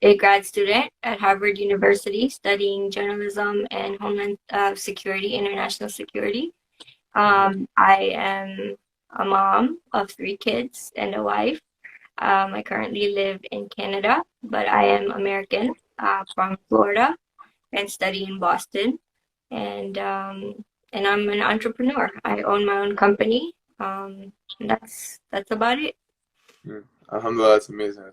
a grad student at Harvard University studying journalism and homeland security, international security. I am a mom of 3 kids and a wife. I currently live in Canada, but I am American, from Florida, and study in Boston. And I'm an entrepreneur. I own my own company. And that's about it. Alhamdulillah, that's amazing.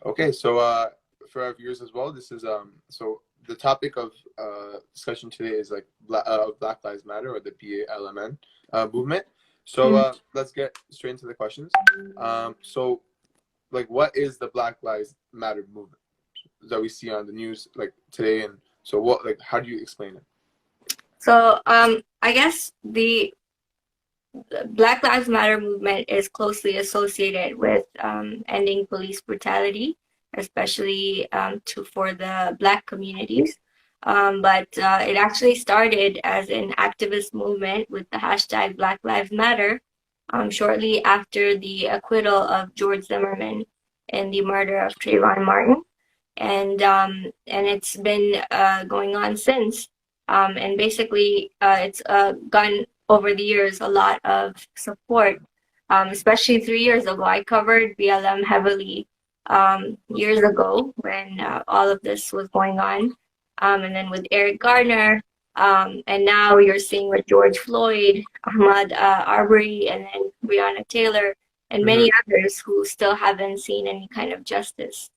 Okay, so for our viewers as well, this is so the topic of discussion today is like Black Lives Matter, or the BLM movement. So let's get straight into the questions. So like, what is the Black Lives Matter movement that we see on the news like today, and so what, like, how do you explain it? So I guess the Black Lives Matter movement is closely associated with ending police brutality, especially for the Black communities. But it actually started as an activist movement with the hashtag Black Lives Matter, shortly after the acquittal of George Zimmerman in the murder of Trayvon Martin. And it's been going on since. And basically, it's gotten over the years a lot of support, especially 3 years ago. I covered BLM heavily years ago when all of this was going on. And then with Eric Garner, and now you're seeing with George Floyd, Ahmaud Arbery, and then Breonna Taylor, and many others who still haven't seen any kind of justice.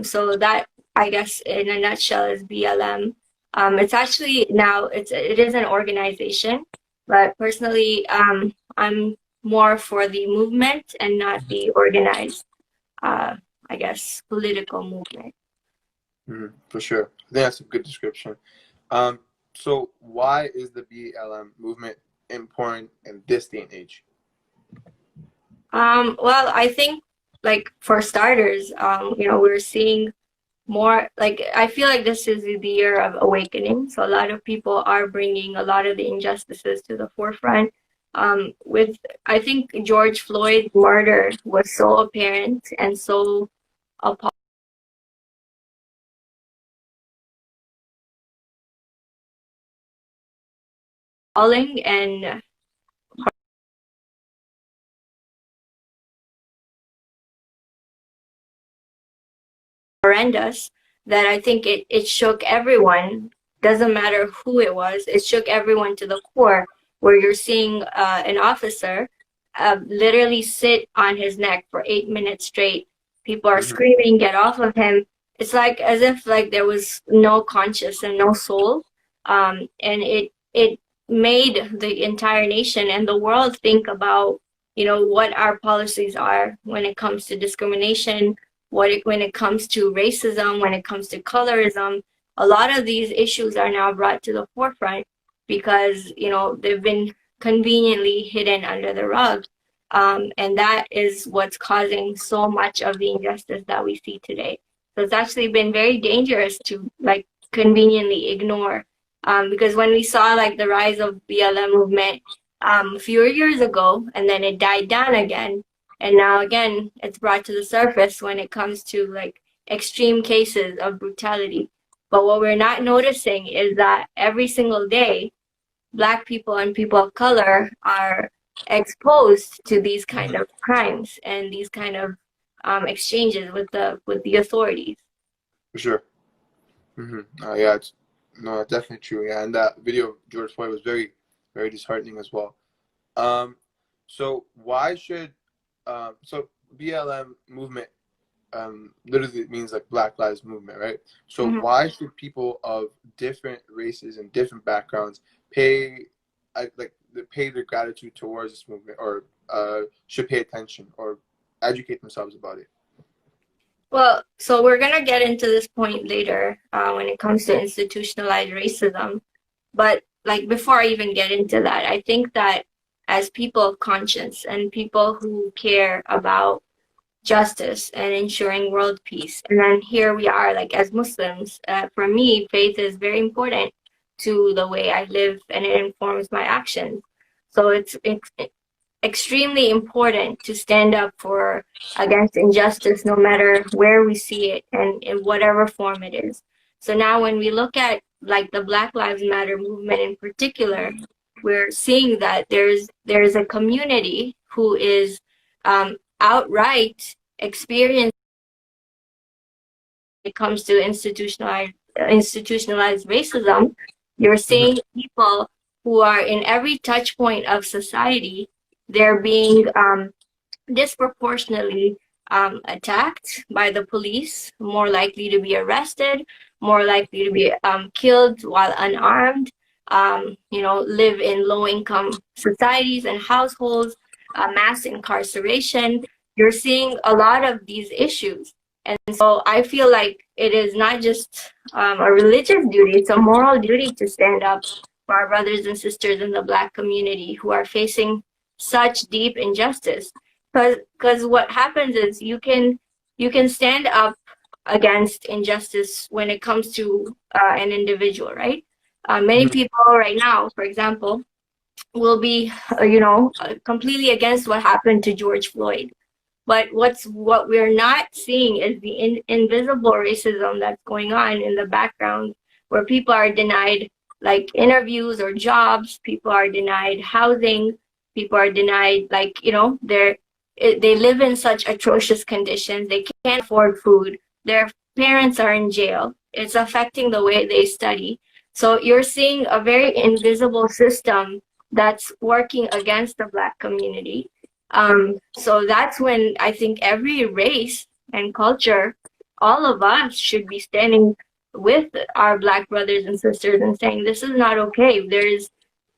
So that, I guess, in a nutshell, is BLM. It's actually now it is an organization, but personally, I'm more for the movement and not the organized, I guess, political movement. For sure, I think that's a good description. So why is the BLM movement important in this day and age? Well, I think, like, for starters, we're seeing more, like, I feel like this is the year of awakening. So a lot of people are bringing a lot of the injustices to the forefront. I think George Floyd's murder was so apparent and so appalling and horrendous that I think it shook everyone. Doesn't matter who it was, it shook everyone to the core, where you're seeing an officer literally sit on his neck for 8 minutes straight. People are screaming, "Get off of him!" It's like as if like there was no conscience and no soul, and it made the entire nation and the world think about what our policies are when it comes to discrimination, when it comes to racism, when it comes to colorism. A lot of these issues are now brought to the forefront because they've been conveniently hidden under the rug, and that is what's causing so much of the injustice that we see today. So it's actually been very dangerous to like conveniently ignore, because when we saw like the rise of BLM movement a few years ago, and then it died down again, and now again it's brought to the surface when it comes to like extreme cases of brutality. But what we're not noticing is that every single day, Black people and people of color are exposed to these kind of crimes and these kind of exchanges with the authorities. For sure. Yeah, definitely true. Yeah, and that video of George Floyd was very, very disheartening as well. So why should so BLM movement literally means like Black Lives Movement, right? So why should people of different races and different backgrounds pay their gratitude towards this movement, or should pay attention or educate themselves about it? Well, so we're gonna get into this point later when it comes to institutionalized racism, but like before I even get into that, I think that as people of conscience and people who care about justice and ensuring world peace, and then here we are, like as Muslims, for me, faith is very important to the way I live, and it informs my actions. So it's extremely important to stand up for against injustice, no matter where we see it and in whatever form it is. So now when we look at like the Black Lives Matter movement in particular, we're seeing that there's a community who is outright experiencing when it comes to institutionalized racism. You're seeing people who are in every touch point of society. They're being disproportionately attacked by the police, more likely to be arrested, more likely to be killed while unarmed, live in low-income societies and households, mass incarceration. You're seeing a lot of these issues. And so I feel like it is not just a religious duty, it's a moral duty to stand up for our brothers and sisters in the Black community who are facing such deep injustice. Because what happens is you can stand up against injustice when it comes to an individual, right? Many people right now, for example, will be completely against what happened to George Floyd. But what we're not seeing is the invisible racism that's going on in the background, where people are denied like interviews or jobs, people are denied housing, people are denied they live in such atrocious conditions, they can't afford food, their parents are in jail, it's affecting the way they study. So you're seeing a very invisible system that's working against the Black community. So that's when I think every race and culture, all of us should be standing with our Black brothers and sisters and saying, this is not okay. There's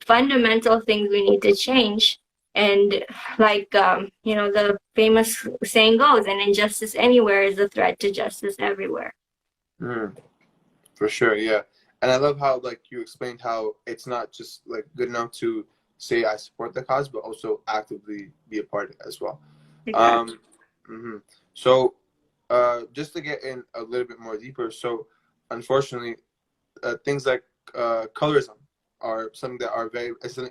fundamental things we need to change. And the famous saying goes, an injustice anywhere is a threat to justice everywhere. For sure, yeah. And I love how you explained how it's not just good enough to say I support the cause, but also actively be a part of it as well. Exactly. So just to get in a little bit more deeper, so unfortunately things like colorism are something that are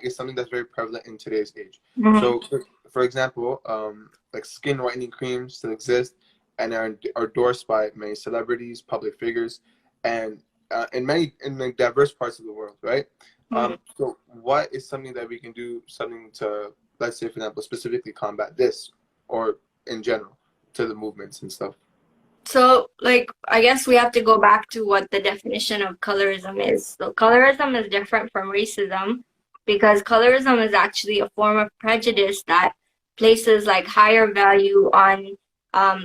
something that's very prevalent in today's age. So for example, skin whitening creams still exist and are endorsed by many celebrities, public figures, and in diverse parts of the world, right? So what is something that we can do, something to, let's say, for example, specifically combat this, or in general, to the movements and stuff? So, I guess we have to go back to what the definition of colorism is. So colorism is different from racism because colorism is actually a form of prejudice that places higher value on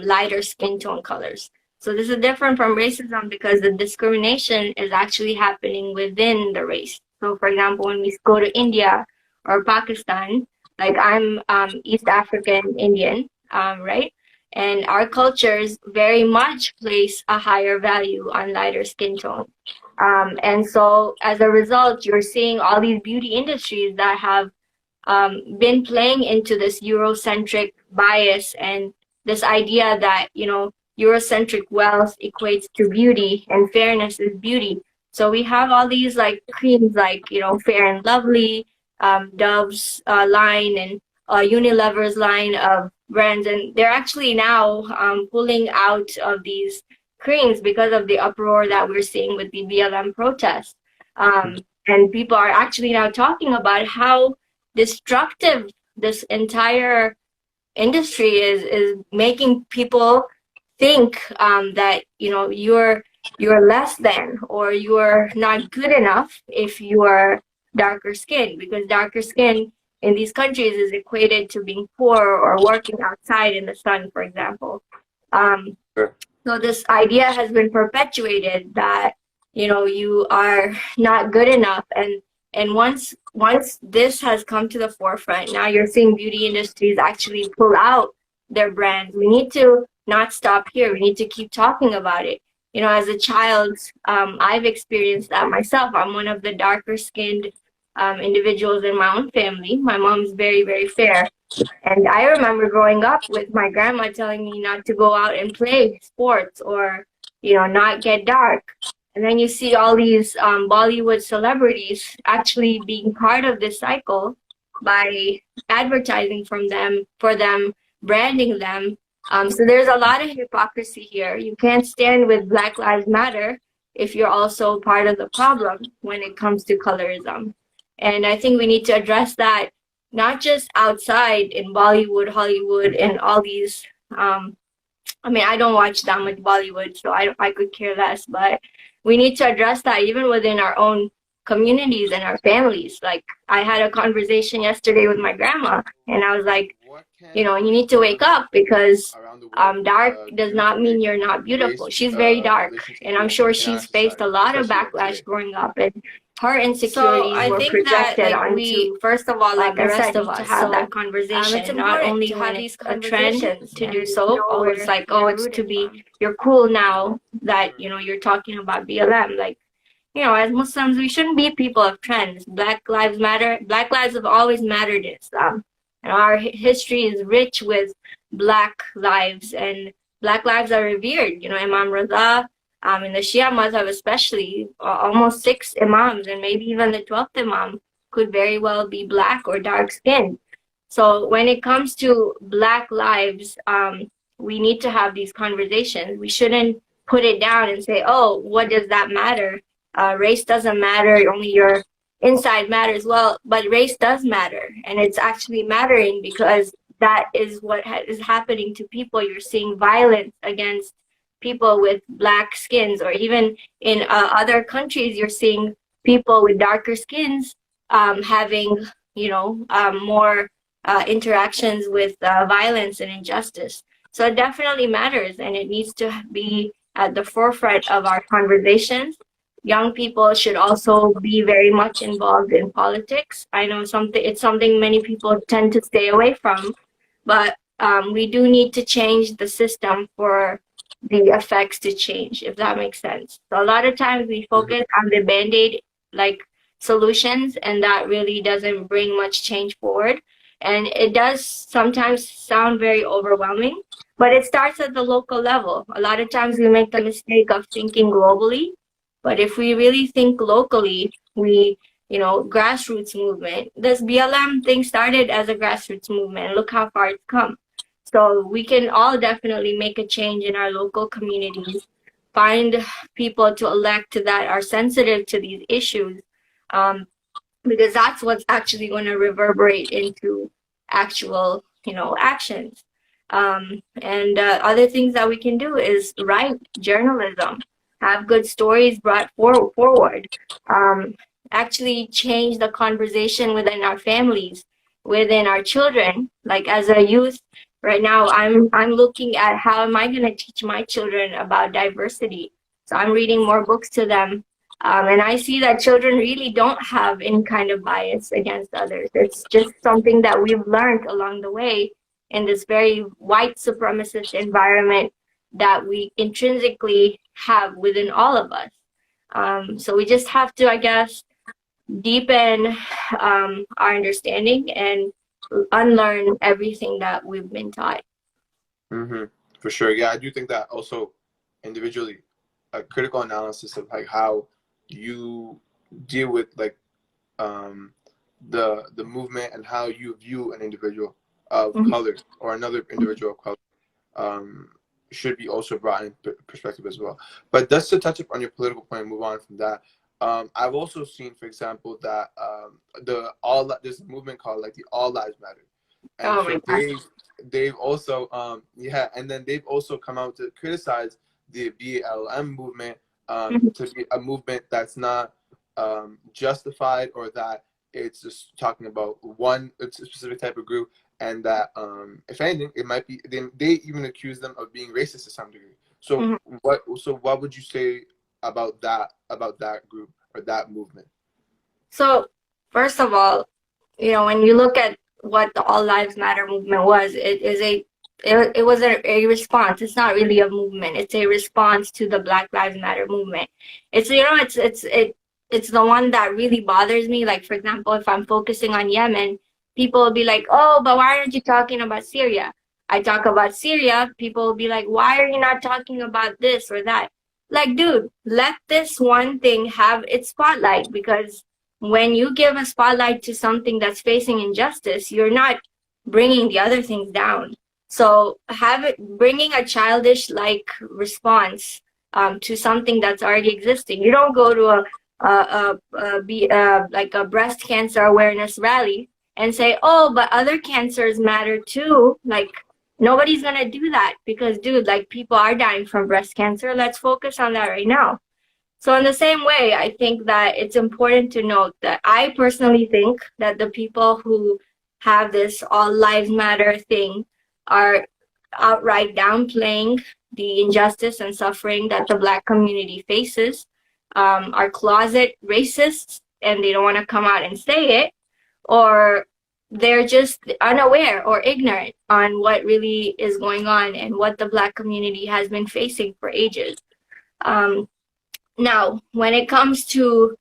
lighter skin tone colors. So this is different from racism because the discrimination is actually happening within the race. So for example, when we go to India or Pakistan, I'm East African Indian, right? And our cultures very much place a higher value on lighter skin tone. And so as a result, you're seeing all these beauty industries that have been playing into this Eurocentric bias and this idea that, Eurocentric wealth equates to beauty and fairness is beauty. So we have all these creams Fair and Lovely, Dove's line, and Unilever's line of brands, and they're actually now pulling out of these creams because of the uproar that we're seeing with the BLM protest. And people are actually now talking about how destructive this entire industry is making people think that you're less than, or you're not good enough if you are darker skin, because darker skin in these countries is equated to being poor or working outside in the sun, for example. So this idea has been perpetuated that you are not good enough, and once this has come to the forefront, now you're seeing beauty industries actually pull out their brands. We need to not stop here. We need to keep talking about it. As a child, I've experienced that myself. I'm one of the darker skinned individuals in my own family. My mom's very, very fair. And I remember growing up with my grandma telling me not to go out and play sports or, not get dark. And then you see all these Bollywood celebrities actually being part of this cycle by advertising from them, for them, branding them. So there's a lot of hypocrisy here. You can't stand with Black Lives Matter if you're also part of the problem when it comes to colorism. And I think we need to address that not just outside in Bollywood, Hollywood, and all these. I mean, I don't watch that much Bollywood, so I could care less. But we need to address that even within our own communities and our families. Like I had a conversation yesterday with my grandma, and I was like, What you can know, you need to be wake done up because around the world dark does due to not mean make you're not beautiful. race She's very a dark, relationship and I'm tool sure in our she's faced a society, lot of especially like backlash today? growing up, and her So insecurities I were think that projected like we, onto, first of all, like the I rest said, of need to us. have that So it's conversation, not important only to have when these it's a trend conversations to do and so, know or it's where like, oh, they're it's to rooted be, from. you're cool now that, you know, you're talking about BLM. Like, you know, as Muslims, we shouldn't be people of trends. Black lives matter. Black lives have always mattered in Islam. And our history is rich with black lives, and black lives are revered. You know, Imam Raza, in the Shia Mazhab especially, almost 6 Imams, and maybe even the 12th Imam could very well be black or dark skinned. So when it comes to black lives, we need to have these conversations. We shouldn't put it down and say, oh, what does that matter? Race doesn't matter, only your inside matters. Well, but race does matter, and it's actually mattering because that is what is happening to people. You're seeing violence against people with black skins, or even in other countries, you're seeing people with darker skins having, you know, more interactions with violence and injustice. So it definitely matters, and it needs to be at the forefront of our conversations. Young people should also be very much involved in politics. I know it's something many people tend to stay away from, but we do need to change the system for the effects to change, if that makes sense. So a lot of times we Hmm. focus on the band-aid like solutions, and that really doesn't bring much change forward. And it does sometimes sound very overwhelming, but it starts at the local level. A lot of times we make the mistake of thinking globally, but if we really think locally, you know, grassroots movement. This BLM thing started as a grassroots movement. Look how far it's come. So we can all definitely make a change in our local communities, find people to elect that are sensitive to these issues, um, because that's what's actually going to reverberate into actual, you know, actions. And other things that we can do is write journalism, have good stories brought forward, um, actually change the conversation within our families, within our children. Like as a youth, right now, I'm looking at how am I going to teach my children about diversity. So I'm reading more books to them, and I see that children really don't have any kind of bias against others. It's just something that we've learned along the way in this very white supremacist environment that we intrinsically have within all of us. So we just have to, I guess, deepen our understanding and unlearn everything that we've been taught. Hmm. For sure. Yeah, I do think that also individually, a critical analysis of like how you deal with like um, the movement and how you view an individual of Mhm. color or another individual of color um, should be also brought in perspective as well. But just to touch up on your political point, and move on from that. I've also seen, for example, that there's a movement called like the All Lives Matter, and Oh my so gosh. they've also yeah, and then they've also come out to criticize the BLM movement Mhm. to be a movement that's not justified, or that it's just talking about it's a specific type of group, and that if anything, it might be they even accuse them of being racist to some degree. So Mhm. what would you say about that group or that movement? So, first of all, you know, when you look at what the All Lives Matter movement was, it was a response. It's not really a movement. It's a response to the Black Lives Matter movement. It's, you know, it's the one that really bothers me. Like, for example, if I'm focusing on Yemen, people will be like, "Oh, but why aren't you talking about Syria?" I talk about Syria, people will be like, "Why are you not talking about this or that?" Like, dude, let this one thing have its spotlight, because when you give a spotlight to something that's facing injustice, you're not bringing the other things down. So bringing a childish like response to something that's already existing. You don't go to like a breast cancer awareness rally and say, oh, but other cancers matter too. Like, nobody's gonna do that because, dude, like, people are dying from breast cancer. Let's focus on that right now. So in the same way, I think that it's important to note that I personally think that the people who have this all lives matter thing are outright downplaying the injustice and suffering that the Black community faces, are closet racists and they don't want to come out and say it, or they're just unaware or ignorant on what really is going on and what the Black community has been facing for ages. Now, when it comes to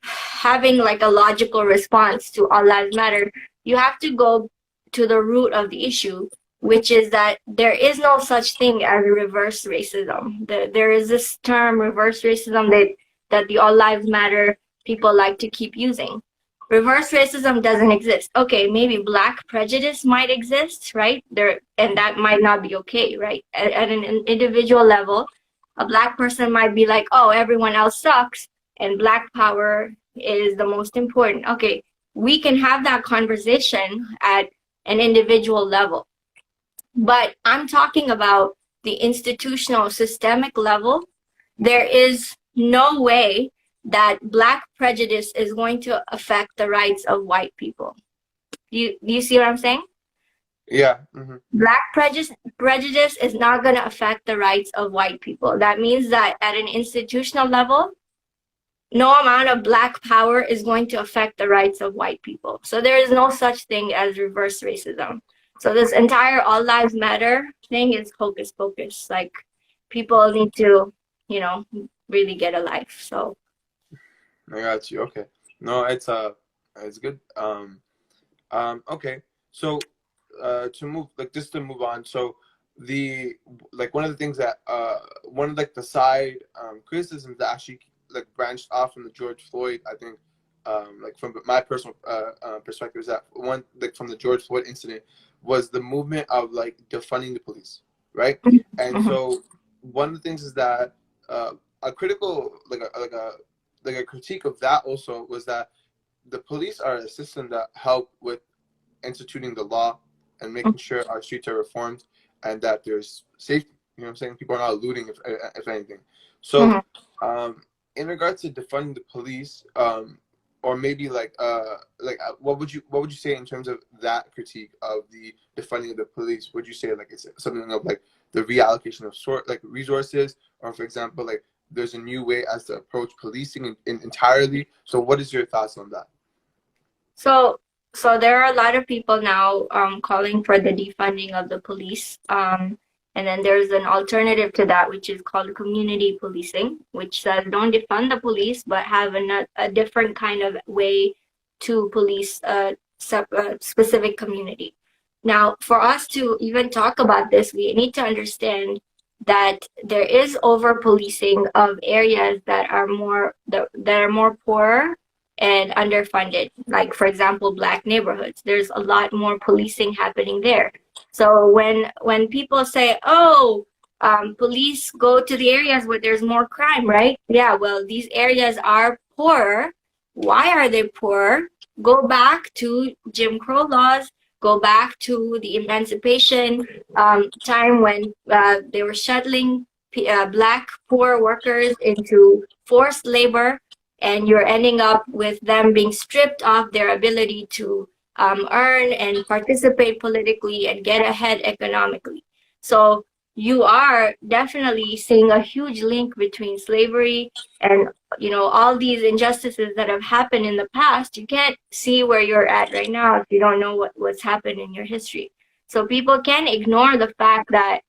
having like a logical response to All Lives Matter, you have to go to the root of the issue, which is that there is no such thing as reverse racism. There is this term, reverse racism, that the All Lives Matter people like to keep using. Reverse racism doesn't exist. Okay, maybe Black prejudice might exist, right? And that might not be okay, right? At an individual level, a Black person might be like, oh, everyone else sucks, and Black power is the most important. Okay, we can have that conversation at an individual level. But I'm talking about the institutional, systemic level. There is no way that Black prejudice is going to affect the rights of white people. Do you see what I'm saying? Yeah. Mm-hmm. Black prejudice is not going to affect the rights of white people. That means that at an institutional level, no amount of Black power is going to affect the rights of white people. So there is no such thing as reverse racism. So this entire All Lives Matter thing is hocus pocus. Like, people need to, really get a life. So I got you. Okay. No, it's good. Okay. So to move on. So one of the things that one of the side criticisms that actually branched off from the George Floyd, I think, from my personal perspective, is that one from the George Floyd incident was the movement of defunding the police, right? And so one of the things is that a critical a critique of that also was that the police are a system that help with instituting the law and making sure our streets are reformed and that there's safety. You know what I'm saying? People are not looting, if anything. So, in regards to defunding the police, or maybe what would you say in terms of that critique of the defunding of the police? Would you say it's something of the reallocation of resources, or for example there's a new way as to approach policing entirely? So what is your thoughts on that? So there are a lot of people now calling for the defunding of the police. And then there's an alternative to that, which is called community policing, which says don't defund the police, but have a different kind of way to police a specific community. Now, for us to even talk about this, we need to understand that there is over-policing of areas that are more poorer and underfunded. Like, for example, Black neighborhoods. There's a lot more policing happening there. So when people say, oh, police go to the areas where there's more crime, right? Yeah, well, these areas are poorer. Why are they poor? Go back to Jim Crow laws. Go back to the emancipation time when they were shuttling Black poor workers into forced labor, and you're ending up with them being stripped of their ability to earn and participate politically and get ahead economically. So you are definitely seeing a huge link between slavery and all these injustices that have happened in the past. You can't see where you're at right now if you don't know what's happened in your history. So people can ignore the fact that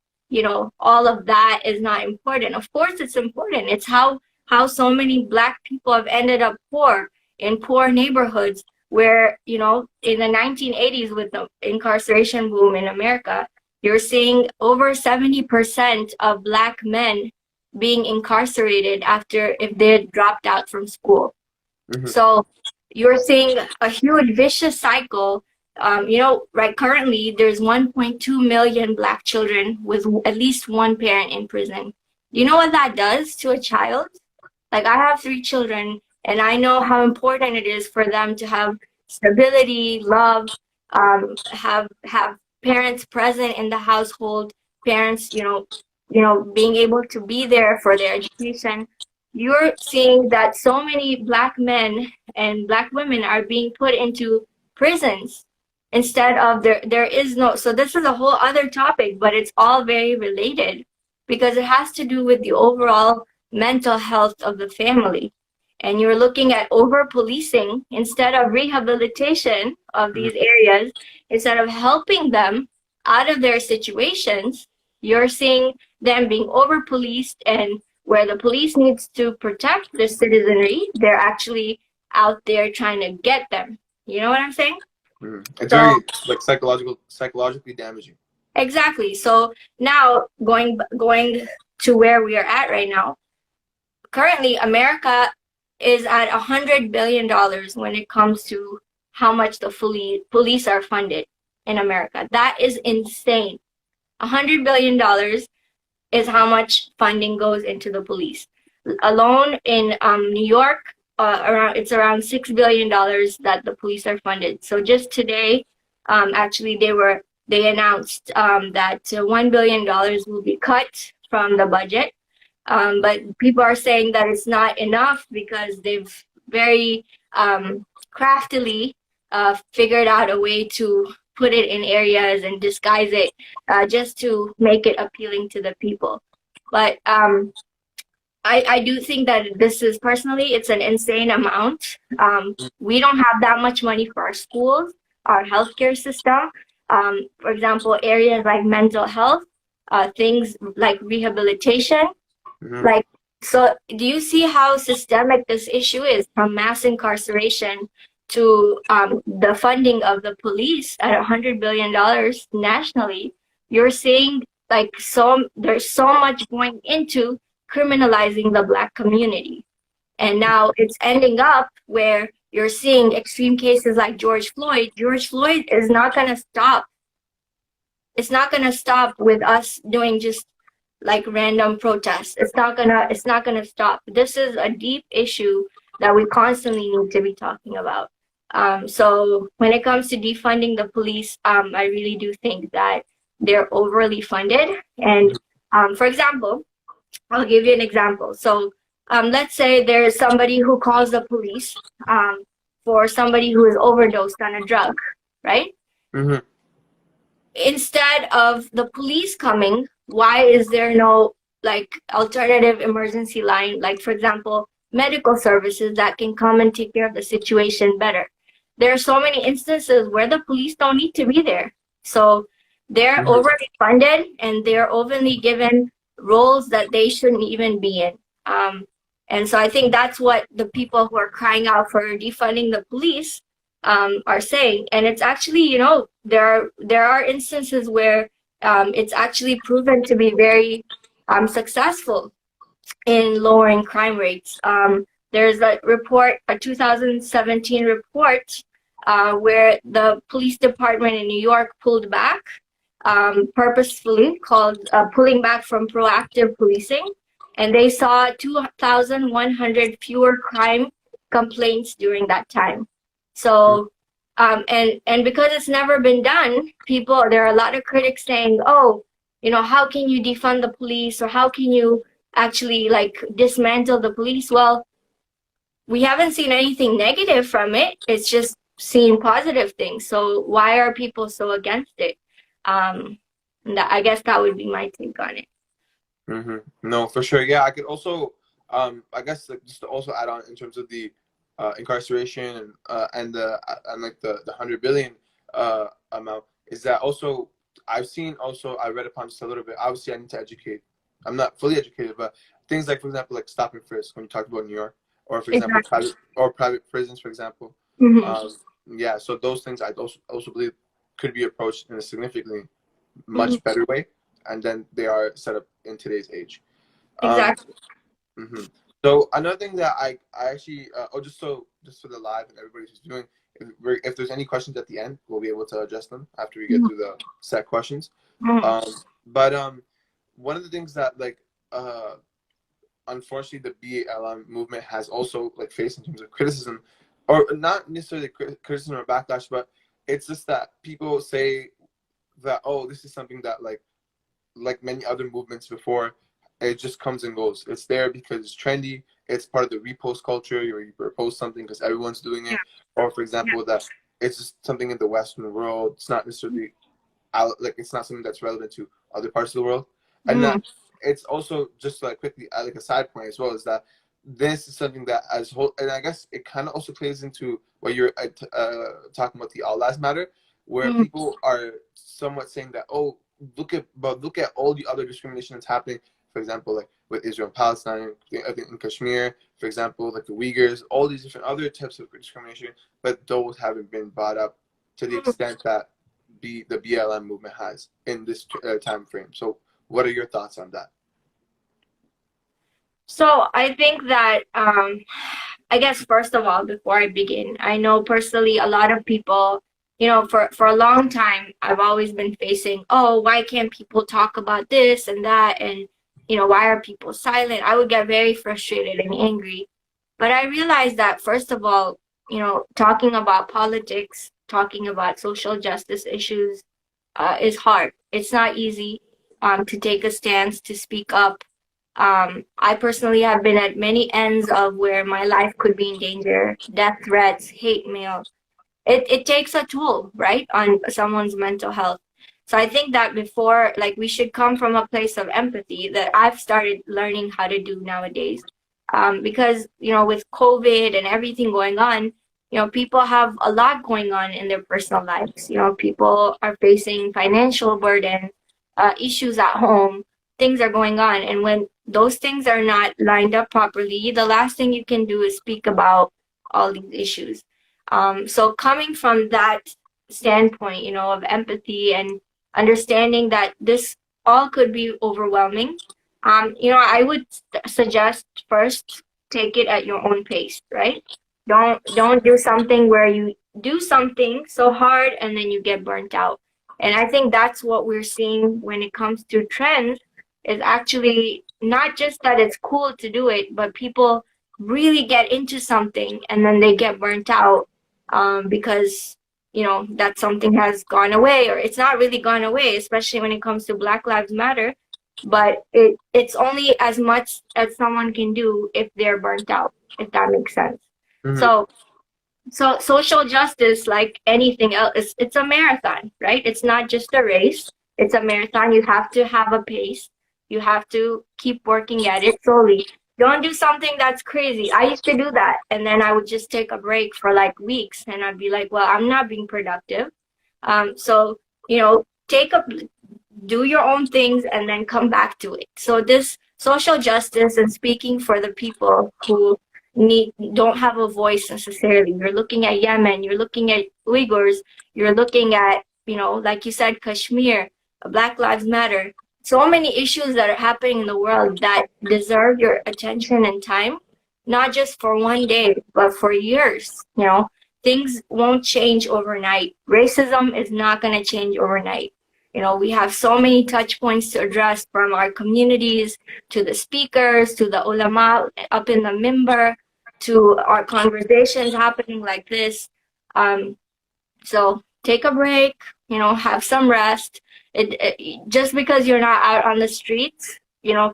all of that is not important. Of course it's important. It's how so many Black people have ended up poor in poor neighborhoods where in the 1980s with the incarceration boom in America, you're seeing over 70% of Black men being incarcerated if they had dropped out from school. Mm-hmm. So you're seeing a huge vicious cycle. Right currently there's 1.2 million Black children with at least one parent in prison. You know what that does to a child? Like, I have three children, and I know how important it is for them to have stability, love, have parents present in the household, parents, being able to be there for their education. You're seeing that so many Black men and Black women are being put into prisons instead of there is no. So this is a whole other topic, but it's all very related because it has to do with the overall mental health of the family. And you're looking at over policing instead of rehabilitation of these areas, instead of helping them out of their situations, you're seeing them being over policed, and where the police needs to protect the citizenry, they're actually out there trying to get them. You know what I'm saying? It's So very like psychologically damaging. exactly. So now going to where we are at right now, currently America is at $100 billion when it comes to how much the police are funded in America. That is insane. $100 billion is how much funding goes into the police. Alone in New York, it's around $6 billion that the police are funded. So just today, actually, they announced that $1 billion will be cut from the budget. But people are saying that it's not enough because they've very craftily figured out a way to put it in areas and disguise it just to make it appealing to the people. But I do think that this is personally, it's an insane amount. We don't have that much money for our schools, our healthcare system. For example, areas like mental health, things like rehabilitation. Like, so do you see how systemic this issue is, from mass incarceration to the funding of the police at $100 billion nationally? You're seeing like there's so much going into criminalizing the Black community. And now it's ending up where you're seeing extreme cases like George Floyd. George Floyd is not going to stop. It's not going to stop with us doing just like random protests. It's not gonna stop. This is a deep issue that we constantly need to be talking about. So when it comes to defunding the police, I really do think that they're overly funded. And for example, I'll give you an example. So let's say there's somebody who calls the police for somebody who is overdosed on a drug, right? Mm-hmm. Instead of the police coming, why is there no like alternative emergency line, like for example medical services that can come and take care of the situation better? There are so many instances where the police don't need to be there, so they're overly funded and they're overly given roles that they shouldn't even be in. And so I think that's what the people who are crying out for defunding the police are saying. And it's actually, there are instances where it's actually proven to be very successful in lowering crime rates. There's a report, a 2017 report, where the police department in New York pulled back purposefully, called Pulling Back from Proactive Policing. And they saw 2,100 fewer crime complaints during that time. So, and because it's never been done, there are a lot of critics saying, oh, how can you defund the police, or how can you actually like dismantle the police? Well, we haven't seen anything negative from it. It's just seen positive things. So why are people so against it? I guess that would be my take on it. No, for sure. Yeah, I could also, I guess just to also add on in terms of the incarceration and like the 100 billion amount, is that also I read upon just a little bit. Obviously, I need to educate. I'm not fully educated, but things like, for example, like stop and frisk when you talked about New York, or for example, private prisons, for example. Yeah, so those things I also believe could be approached in a significantly much better way, and then they are set up in today's age. Exactly. So another thing that I actually just for the live and everybody who's doing, if there's any questions at the end, we'll be able to address them after we get through the set questions. Mhm. But one of the things that unfortunately the BLM movement has also faced in terms of criticism, or not necessarily criticism or backlash, but it's just that people say that, oh, this is something that like many other movements before, it just comes and goes. It's there because it's trendy. It's part of the repost culture. You repost something because everyone's doing Yeah. it, or for Yeah. example, that it's just something in the Western world. It's not necessarily it's not something that's relevant to other parts of the world. And that Mm. it's also just quickly like a side point as well, is that this is something that as whole, and I guess it kind of also plays into what you're talking about, the All Lives Matter, where Mm. people are somewhat saying that, oh, look at all the other discrimination that's happening, for example, like with Israel and Palestine, I think in Kashmir, for example, like the Uyghurs, all these different other types of discrimination, but those haven't been brought up to the extent that the BLM movement has in this time frame. So what are your thoughts on that? So I think that I guess first of all, before I begin, I know personally a lot of people, for a long time I've always been facing, oh, why can't people talk about this and that, and why are people silent? I would get very frustrated and angry. But I realized that first of all, talking about politics, talking about social justice issues is hard. It's not easy to take a stance, to speak up. I personally have been at many ends of where my life could be in danger, death threats, hate mail. It takes a toll, right, on someone's mental health. So I think that before, like, we should come from a place of empathy that I've started learning how to do nowadays. Because, with COVID and everything going on, people have a lot going on in their personal lives. People are facing financial burden, issues at home, things are going on. And when those things are not lined up properly, the last thing you can do is speak about all these issues. So coming from that standpoint, of empathy and understanding that this all could be overwhelming, I would suggest first take it at your own pace, right? Don't do something where you do something so hard and then you get burnt out. And I think that's what we're seeing when it comes to trends, is actually not just that it's cool to do it, but people really get into something and then they get burnt out because that something has gone away, or it's not really gone away, especially when it comes to Black Lives Matter. But it's only as much as someone can do if they're burnt out, if that makes sense. Mm-hmm. So social justice, like anything else, it's a marathon, right? It's not just a race. It's a marathon. You have to have a pace. You have to keep working at it slowly. Don't do something that's crazy. I used to do that, and then I would just take a break for like weeks, and I'd be like, well, I'm not being productive. So take a do your own things and then come back to it. So this social justice and speaking for the people who don't have a voice necessarily. You're looking at Yemen, you're looking at Uyghurs, you're looking at, like you said, Kashmir, Black Lives Matter. So many issues that are happening in the world that deserve your attention and time, not just for one day, but for years. Things won't change overnight. Racism is not going to change overnight. We have so many touch points to address, from our communities to the speakers, to the ulama up in the mimbar, to our conversations happening like this. So take a break, have some rest. Just because you're not out on the streets,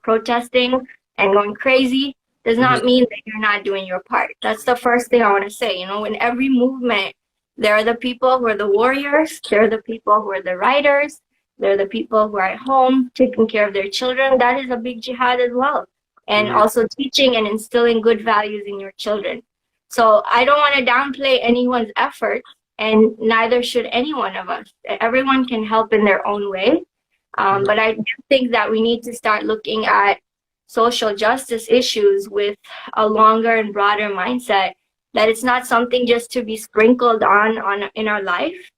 protesting and going crazy, does not mean that you're not doing your part. That's the first thing I want to say. In every movement, there are the people who are the warriors, there are the people who are the writers, there are the people who are at home taking care of their children. That is a big jihad as well. And Mm-hmm. also teaching and instilling good values in your children. So I don't want to downplay anyone's efforts, and neither should any one of us. Everyone can help in their own way. But I do think that we need to start looking at social justice issues with a longer and broader mindset, that it's not something just to be sprinkled on in our life.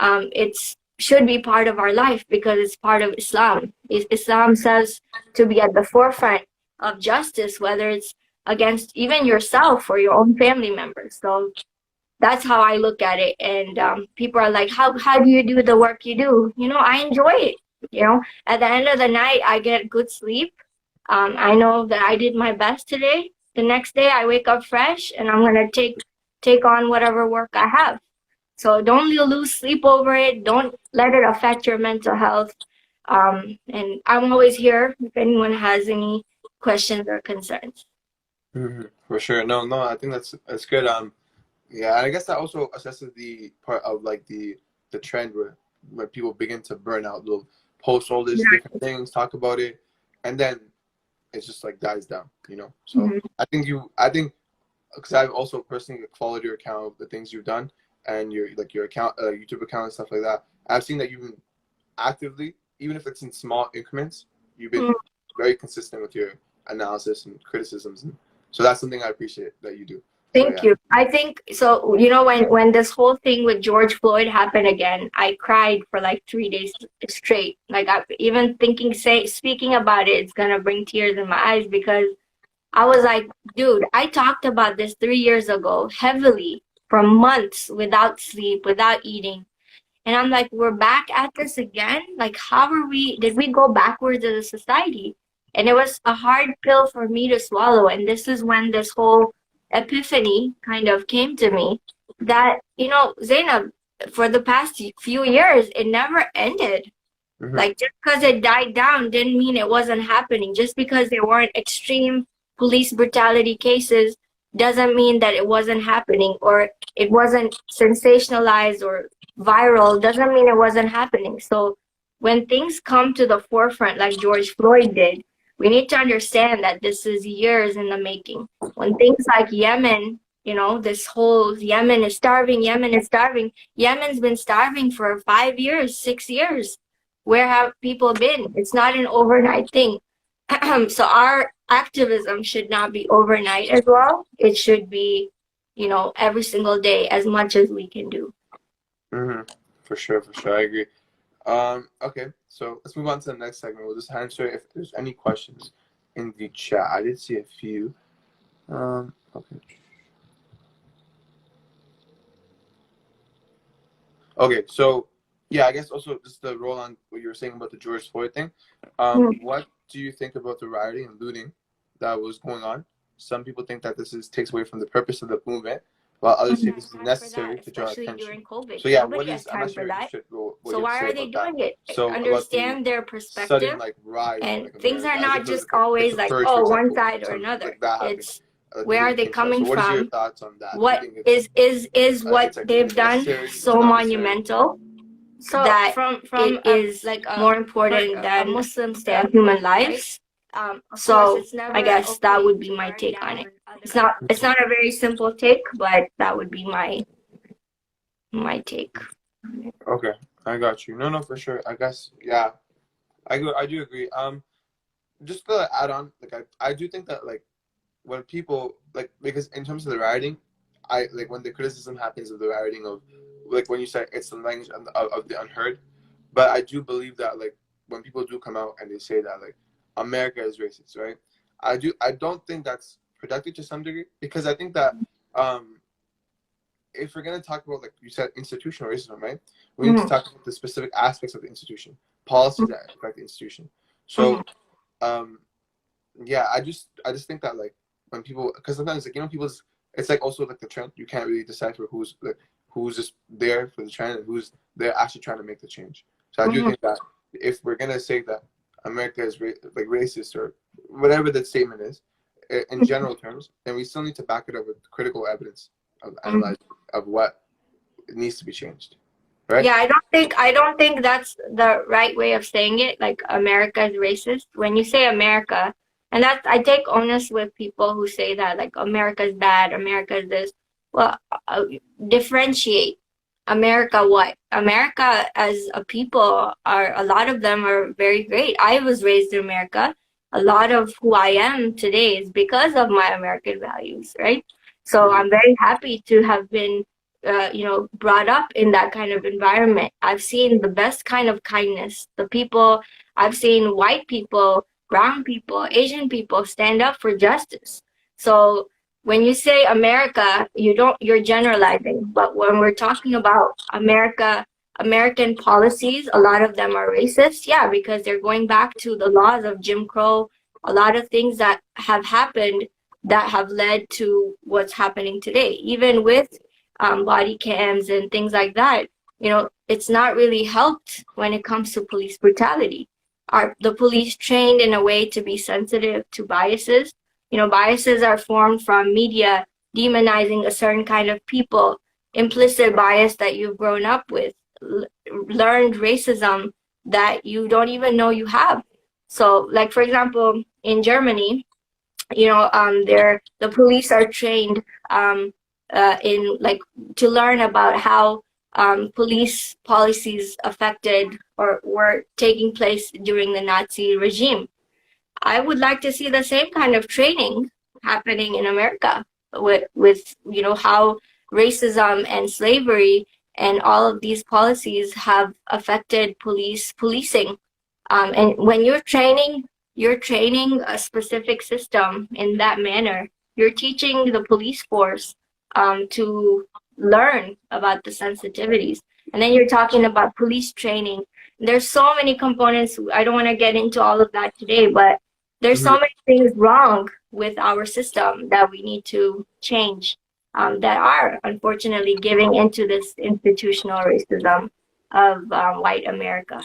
It's should be part of our life because it's part of Islam. Islam says to be at the forefront of justice, whether it's against even yourself or your own family members. So that's how I look at it. And people are like, how do you do the work you do? I enjoy it. At the end of the night, I get good sleep. I know that I did my best today. The next day, I wake up fresh, and I'm gonna take on whatever work I have. So don't lose sleep over it. Don't let it affect your mental health. And I'm always here if anyone has any questions or concerns. For sure. No, I think that's good. Yeah, and I guess that also assesses the part of like the trend where when people begin to burn out, they'll post all these different things, talk about it, and then it's just like dies down, So I think because I've also personally followed your account of the things you've done and your account, YouTube account and stuff like that. I've seen that you've been actively, even if it's in small increments, you've been very consistent with your analysis and criticisms, and so that's something I appreciate that you do. Thank you. I think so. When this whole thing with George Floyd happened again, I cried for like 3 days straight. Like I even speaking about it, it's gonna bring tears in my eyes because I was like, dude, I talked about this 3 years ago heavily for months without sleep, without eating. And I'm like, we're back at this again? Like, did we go backwards as a society? And it was a hard pill for me to swallow. And this is when this whole epiphany kind of came to me that, Zainab, for the past few years, it never ended. Like, just because it died down didn't mean it wasn't happening. Just because there weren't extreme police brutality cases doesn't mean that it wasn't happening, or it wasn't sensationalized or viral doesn't mean it wasn't happening. So when things come to the forefront like George Floyd did, we need to understand that this is years in the making. When things like Yemen, this whole Yemen is starving, Yemen's been starving for 5 years, 6 years. Where have people been? It's not an overnight thing. So our activism should not be overnight as well. It should be, every single day as much as we can do. For sure. I agree. Okay, so let's move on to the next segment. We'll just answer if there's any questions in the chat. I did see a few. Okay. Okay, so yeah, I guess also just to roll on what you were saying about the George Floyd thing. What do you think about the rioting and looting that was going on? Some people think that takes away from the purpose of the movement, while others say this is necessary to draw attention. During COVID. So yeah, nobody has time for that. So why are they doing it? So understand their perspective. Sudden rise, and things are not just always like, one side or another. It's where are they coming from? What is your thoughts on that? What is what they've done so monumental? So that from it is like more important than Muslims to human lives. So I guess that would be my take on it. It's not a very simple take, but that would be my take. Okay, I got you. No, for sure. I guess yeah, I do agree. Just to add on, like I do think that like when people because in terms of the rioting, I like when the criticism happens of the rioting of like when you say it's the language of the unheard, but I do believe that like when people do come out and they say that like America is racist, right? I don't think that's productive to some degree, because I think that if we're gonna talk about, like you said, institutional racism, right? We need to talk about the specific aspects of the institution, policies that affect the institution. So yeah, I just think that like when people, because sometimes like people it's like also like the trend, you can't really decipher who's just there for the trend and who's there actually trying to make the change. So I do think that if we're gonna say that America is racist or whatever the statement is, in general terms, then we still need to back it up with critical evidence of analyzing of what needs to be changed, right? Yeah, I don't think that's the right way of saying it. Like America is racist. When you say America, and that's, I take onus with people who say that like America is bad, America is this. Well, differentiate. America what? America as a people a lot of them are very great. I was raised in America. A lot of who I am today is because of my American values, right? So I'm very happy to have been, brought up in that kind of environment. I've seen the best kind of kindness. I've seen white people, brown people, Asian people stand up for justice. So when you say America, you're generalizing. But when we're talking about American policies, a lot of them are racist. Yeah, because they're going back to the laws of Jim Crow, a lot of things that have happened that have led to what's happening today. Even with body cams and things like that, it's not really helped when it comes to police brutality. Are the police trained in a way to be sensitive to biases? Biases are formed from media demonizing a certain kind of people, implicit bias that you've grown up with, learned racism that you don't even know you have. So, like, for example, in Germany, the police are trained in like to learn about how police policies affected or were taking place during the Nazi regime. I would like to see the same kind of training happening in America with how racism and slavery and all of these policies have affected policing. And when you're training a specific system in that manner. You're teaching the police force to learn about the sensitivities. And then you're talking about police training. There's so many components. I don't want to get into all of that today, but there's so Mhm. many things wrong with our system that we need to change, that are unfortunately giving into this institutional racism of white America.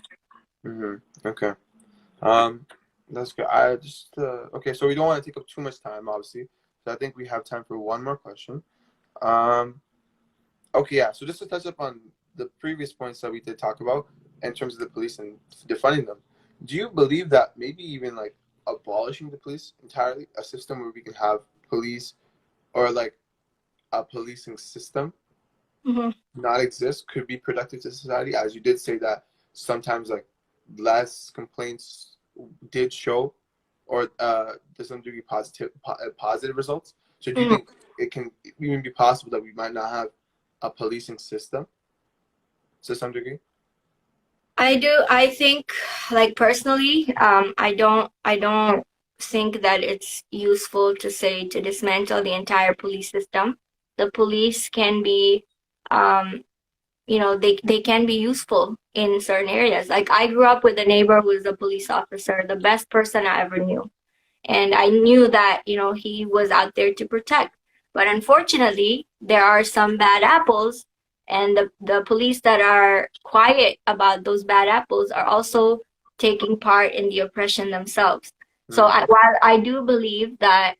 Okay. Um, that's good. I just okay. So we don't want to take up too much time, obviously. So I think we have time for one more question. Um, okay, yeah. So just to touch up on the previous points that we did talk about in terms of the police and defunding them, do you believe that maybe even like abolishing the police entirely, a system where we can have police or like a policing system Hmm. not exist could be productive to society? As you did say that sometimes like less complaints did show or to some degree positive results. So do you Hmm. think it can even be possible that we might not have a policing system to some degree? I do. I think, like personally, I don't think that it's useful to say to dismantle the entire police system. The police can be, um, they can be useful in certain areas. Like I grew up with a neighbor who was a police officer, the best person I ever knew. And I knew that, he was out there to protect. But unfortunately, there are some bad apples, and the police that are quiet about those bad apples are also taking part in the oppression themselves. So Mm, while I do believe that,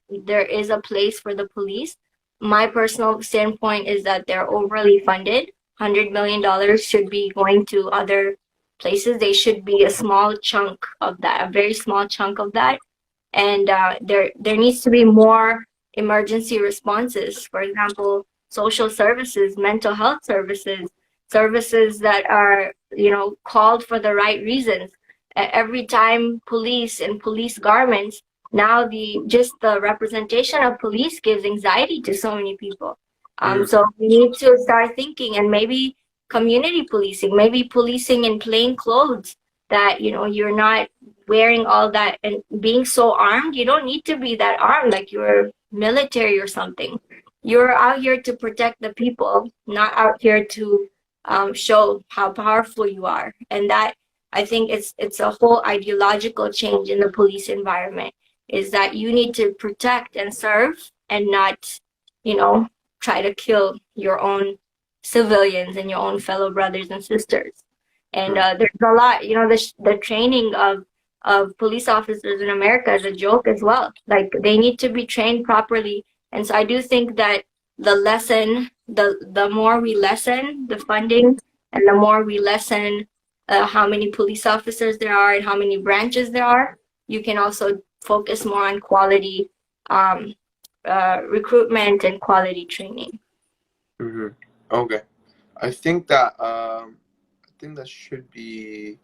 there is a place for the police, my personal standpoint is that they're overly funded. $100 million should be going to other places. They should be a small chunk of that, a very small chunk of that, and there needs to be more emergency responses. For example, social services, mental health services, services that are called for the right reasons. Every time police in police garments, now the representation of police gives anxiety to so many people. mm, So we need to start thinking, and maybe community policing, maybe policing in plain clothes, that you're not wearing all that and being so armed. You don't need to be that armed like you're military or something. You're out here to protect the people, not out here to show how powerful you are. And that, I think, it's a whole ideological change in the police environment, is that you need to protect and serve and not, you know, try to kill your own civilians and your own fellow brothers and sisters. And mm, there's a lot, the training of police officers in America is a joke as well. Like they need to be trained properly. And so I do think that the more we lessen the funding, and the more we lessen how many police officers there are and how many branches there are, you can also focus more on quality um, recruitment and quality training. mm-hmm. Okay. I think that should be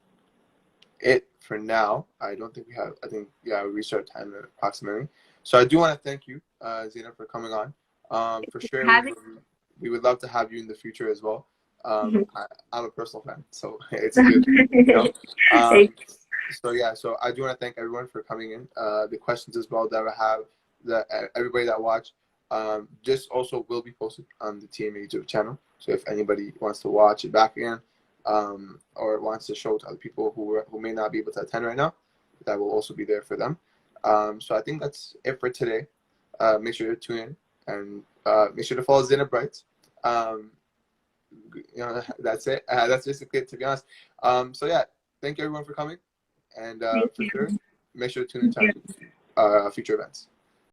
it for now. I don't think we have. I think yeah, we reached our time approximately. So I do want to thank you, Zainab, for coming on. For sure, Having we would love to have you in the future as well. Mhm. I'm a personal fan, so it's a good thing, you know. Thank So yeah, so I do want to thank everyone for coming in. The questions as well that I have, everybody that watched. This also will be posted on the TMA YouTube channel. So if anybody wants to watch it back again, or wants to show to other people who may not be able to attend right now, that will also be there for them. So I think that's it for today. Make sure to tune in, and make sure to follow Zainab Bright. That's it. That's basically it, to be honest. So yeah, thank you everyone for coming, and Thank for you. sure, make sure to tune in to our future events.